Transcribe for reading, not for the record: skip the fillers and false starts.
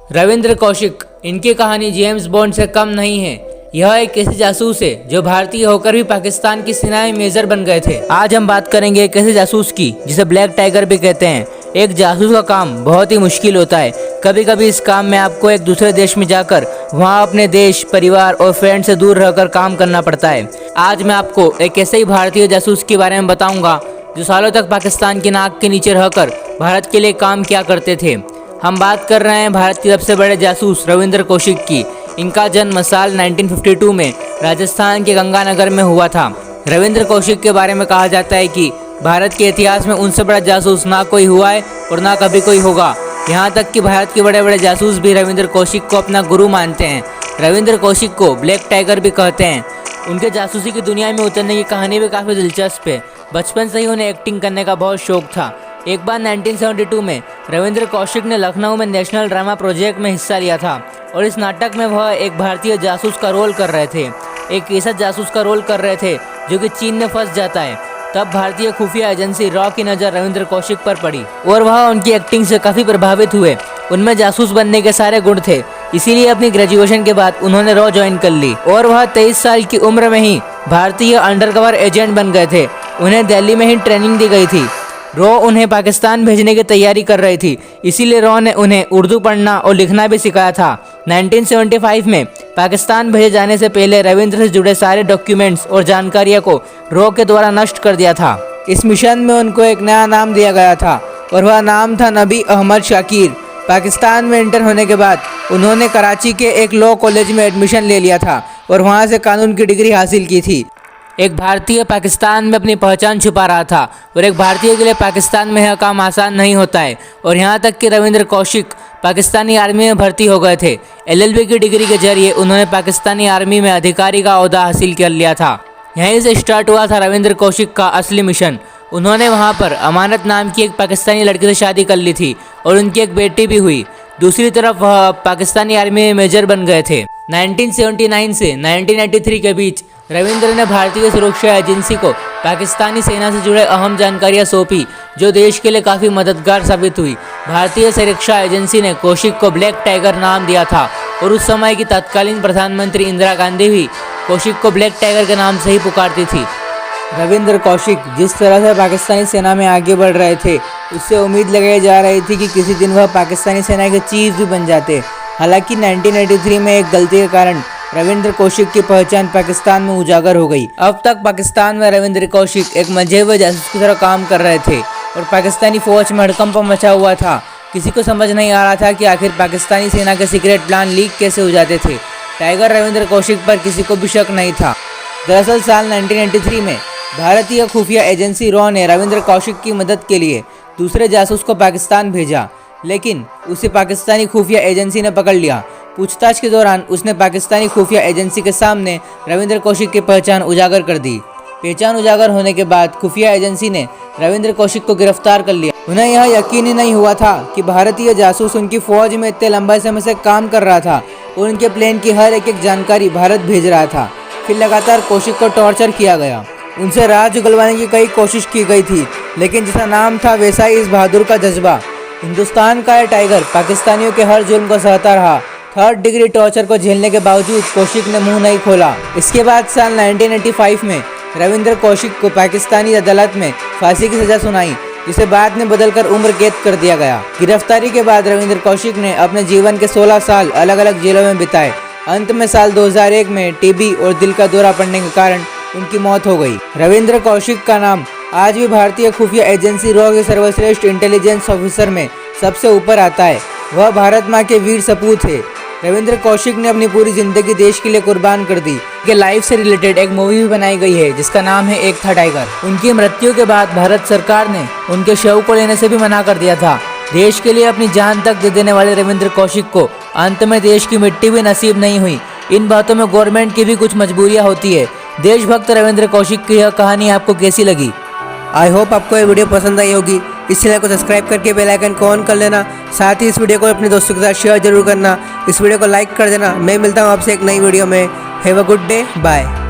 रविंद्र कौशिक, इनकी कहानी James bond से कम नहीं है। यह एक ऐसे जासूस है जो भारतीय होकर भी पाकिस्तान की सेना में मेजर बन गए थे। आज हम बात करेंगे एक ऐसे जासूस की जिसे ब्लैक टाइगर भी कहते हैं। एक जासूस का काम बहुत ही मुश्किल होता है। कभी कभी इस काम में आपको एक दूसरे देश में जाकर वहां अपने देश, परिवार और फ्रेंड से दूर रहकर काम करना पड़ता है। आज मैं आपको एक ऐसे ही भारतीय जासूस के बारे में बताऊंगा जो सालों तक पाकिस्तान की नाक के नीचे रहकर भारत के लिए काम किया करते थे। हम बात कर रहे हैं भारत के सबसे बड़े जासूस रविंद्र कौशिक की। इनका जन्म साल 1952 में राजस्थान के गंगानगर में हुआ था। रविंद्र कौशिक के बारे में कहा जाता है कि भारत के इतिहास में उनसे बड़ा जासूस ना कोई हुआ है और ना कभी कोई होगा। यहाँ तक कि भारत के बड़े बड़े जासूस भी रविंद्र कौशिक को अपना गुरु मानते हैं। रविंद्र कौशिक को ब्लैक टाइगर भी कहते हैं। उनके जासूसी की दुनिया में उतरने की कहानी भी काफ़ी दिलचस्प है। बचपन से ही उन्हें एक्टिंग करने का बहुत शौक था। एक बार 1972 में रविंद्र कौशिक ने लखनऊ में नेशनल ड्रामा प्रोजेक्ट में हिस्सा लिया था और इस नाटक में वह एक भारतीय जासूस का रोल कर रहे थे। एक ऐसा जासूस का रोल कर रहे थे जो कि चीन में फंस जाता है। तब भारतीय खुफिया एजेंसी रॉ की नज़र रविंद्र कौशिक पर पड़ी और वह उनकी एक्टिंग से काफ़ी प्रभावित हुए। उनमें जासूस बनने के सारे गुण थे, इसीलिए अपनी ग्रेजुएशन के बाद उन्होंने रॉ ज्वाइन कर ली और वह 23 साल की उम्र में ही भारतीय अंडरकवर एजेंट बन गए थे। उन्हें दिल्ली में ही ट्रेनिंग दी गई थी। रॉ उन्हें पाकिस्तान भेजने की तैयारी कर रही थी, इसीलिए रॉ ने उन्हें उर्दू पढ़ना और लिखना भी सिखाया था। 1975 में पाकिस्तान भेजे जाने से पहले रविंद्र से जुड़े सारे डॉक्यूमेंट्स और जानकारियों को रॉ के द्वारा नष्ट कर दिया था। इस मिशन में उनको एक नया नाम दिया गया था और वह नाम था नबी अहमद शाकिर। पाकिस्तान में इंटर होने के बाद उन्होंने कराची के एक लॉ कॉलेज में एडमिशन ले लिया था और वहाँ से कानून की डिग्री हासिल की थी। एक भारतीय पाकिस्तान में अपनी पहचान छुपा रहा था और एक भारतीय के लिए पाकिस्तान में यह काम आसान नहीं होता है। और यहाँ तक कि रविंद्र कौशिक पाकिस्तानी आर्मी में भर्ती हो गए थे। LLB की डिग्री के जरिए उन्होंने पाकिस्तानी आर्मी में अधिकारी का ओहदा हासिल कर लिया था। यहीं से स्टार्ट हुआ था रविंद्र कौशिक का असली मिशन। उन्होंने वहाँ पर अमानत नाम की एक पाकिस्तानी लड़की से शादी कर ली थी और उनकी एक बेटी भी हुई। दूसरी तरफ वह पाकिस्तानी आर्मी में मेजर बन गए थे। 1979 से 1983 के बीच रविंद्र ने भारतीय सुरक्षा एजेंसी को पाकिस्तानी सेना से जुड़े अहम जानकारियां सौंपी, जो देश के लिए काफ़ी मददगार साबित हुई। भारतीय सुरक्षा एजेंसी ने कौशिक को ब्लैक टाइगर नाम दिया था और उस समय की तत्कालीन प्रधानमंत्री इंदिरा गांधी भी कौशिक को ब्लैक टाइगर के नाम से ही पुकारती थी। रविंद्र कौशिक जिस तरह से पाकिस्तानी सेना में आगे बढ़ रहे थे, उससे उम्मीद लगाई जा रही थी कि किसी दिन वह पाकिस्तानी सेना के चीफ भी बन जाते। हालांकि 1983 में एक गलती के कारण रविंद्र कौशिक की पहचान पाकिस्तान में उजागर हो गई। अब तक पाकिस्तान में रविंद्र कौशिक एक मंझे हुए जासूस की तरह काम कर रहे थे और पाकिस्तानी फौज में हड़कंप मचा हुआ था। किसी को समझ नहीं आ रहा था कि आखिर पाकिस्तानी सेना के सीक्रेट प्लान लीक कैसे हो जाते थे। टाइगर रविंद्र कौशिक पर किसी को भी शक नहीं था। दरअसल साल 1983 में भारतीय खुफिया एजेंसी रॉ ने रविंद्र कौशिक की मदद के लिए दूसरे जासूस को पाकिस्तान भेजा, लेकिन उसे पाकिस्तानी खुफिया एजेंसी ने पकड़ लिया। पूछताछ के दौरान उसने पाकिस्तानी खुफिया एजेंसी के सामने रविंद्र कौशिक की पहचान उजागर कर दी। पहचान उजागर होने के बाद खुफिया एजेंसी ने रविंद्र कौशिक को गिरफ्तार कर लिया। उन्हें यह यकीन ही नहीं हुआ था कि भारतीय जासूस उनकी फौज में इतने लंबे समय से काम कर रहा था और उनके प्लान की हर एक जानकारी भारत भेज रहा था। फिर लगातार कौशिक को टॉर्चर किया गया। उनसे राज उगलवाने की कई कोशिश की गई थी, लेकिन जैसा नाम था वैसा ही इस बहादुर का जज्बा। हिंदुस्तान का यह टाइगर पाकिस्तानियों के हर जुल्म को सहता रहा। 3rd डिग्री टॉर्चर को झेलने के बावजूद कौशिक ने मुंह नहीं खोला। इसके बाद साल 1985 में रविंद्र कौशिक को पाकिस्तानी अदालत में फांसी की सजा सुनाई, जिसे बाद में बदलकर उम्र कैद कर दिया गया। गिरफ्तारी के बाद रविंद्र कौशिक ने अपने जीवन के 16 साल अलग अलग जेलों में बिताए। अंत में साल 2001 में TB और दिल का दौरा पड़ने के कारण उनकी मौत हो गई। रविंद्र कौशिक का नाम आज भी भारतीय खुफिया एजेंसी रॉ के सर्वश्रेष्ठ इंटेलिजेंस ऑफिसर में सबसे ऊपर आता है। वह भारत माँ के वीर सपूत है। रविंद्र कौशिक ने अपनी पूरी जिंदगी देश के लिए कुर्बान कर दी। उनके लाइफ से रिलेटेड एक मूवी भी बनाई गई है जिसका नाम है एक था टाइगर। उनकी मृत्यु के बाद भारत सरकार ने उनके शव को लेने से भी मना कर दिया था। देश के लिए अपनी जान तक दे देने वाले रविंद्र कौशिक को अंत में देश की मिट्टी भी नसीब नहीं हुई। इन बातों में गवर्नमेंट की भी कुछ मजबूरियाँ होती है। देशभक्त रविंद्र कौशिक की यह कहानी आपको कैसी लगी? आई होप आपको ये वीडियो पसंद आई होगी। इस चैनल को सब्सक्राइब करके बेल आइकन को ऑन कर लेना। साथ ही इस वीडियो को अपने दोस्तों के साथ शेयर जरूर करना। इस वीडियो को लाइक कर देना। मैं मिलता हूँ आपसे एक नई वीडियो में। Have a good day, bye.